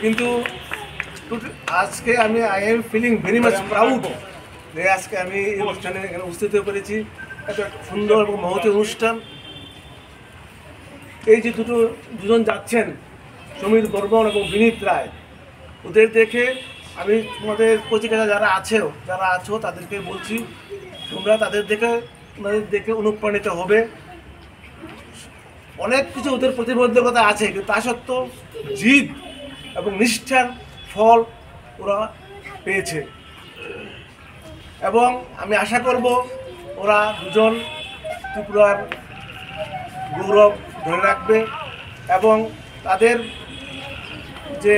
কিন্তু আজকে আমি I am feeling very much proud যে আজকে আমি এই অনুষ্ঠানে এখানে উপস্থিত হতে পেরেছি। এত সুন্দর এবং মহতী অনুষ্ঠান। এই যে দুজন যাচ্ছেন, সমীর বর্মন এবং বিনীত রায়, ওদের দেখে আমি তোমাদের পত্রিকায় যারা আছো তাদেরকে বলছি, তোমরা তাদের দেখে অনুপ্রাণিত হবে। অনেক কিছু ওদের প্রতিবদ্ধকতা আছে, কিন্তু তা সত্ত্বেও জিদ এবং নিষ্ঠার ফল ওরা পেয়েছে। এবং আমি আশা করব ওরা দুজন ত্রিপুরার গৌরব ধরে রাখবে এবং তাদের যে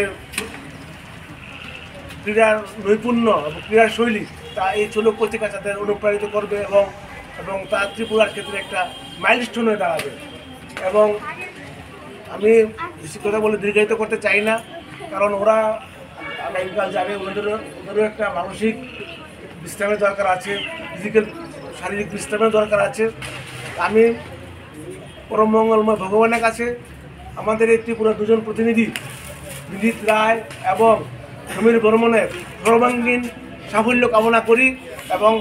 ক্রীড়ার নৈপুণ্য এবং ক্রীড়ার শৈলী তা এই চলক পত্রিকা তাদের অনুপ্রাণিত করবে এবং তা ত্রিপুরার ক্ষেত্রে একটা মাইলস্টোন হয়ে দাঁড়াবে। এবং আমি বেশি কথা বলে দীর্ঘায়িত করতে চাই না, কারণ ওরা আগামীকাল যাবে, ওদেরও একটা মানসিক বিশ্রামের দরকার আছে, শারীরিক বিশ্রামের দরকার আছে। আমি পরম মঙ্গলময় ভগবানের কাছে আমাদের এই ত্রিপুরা দুজন প্রতিনিধি বিনীত রায় এবং সমীর বর্মনের সর্বাঙ্গীন সাফল্য কামনা করি। এবং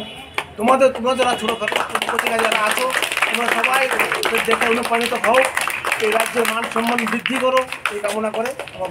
তোমরা যারা ছোটোখাটো পত্রিকা যারা আছো, তোমরা সবাই দেখে অনুপ্রাণিত হও, এই রাজ্যের মান সম্মান বৃদ্ধি করো, এই কামনা করে আমার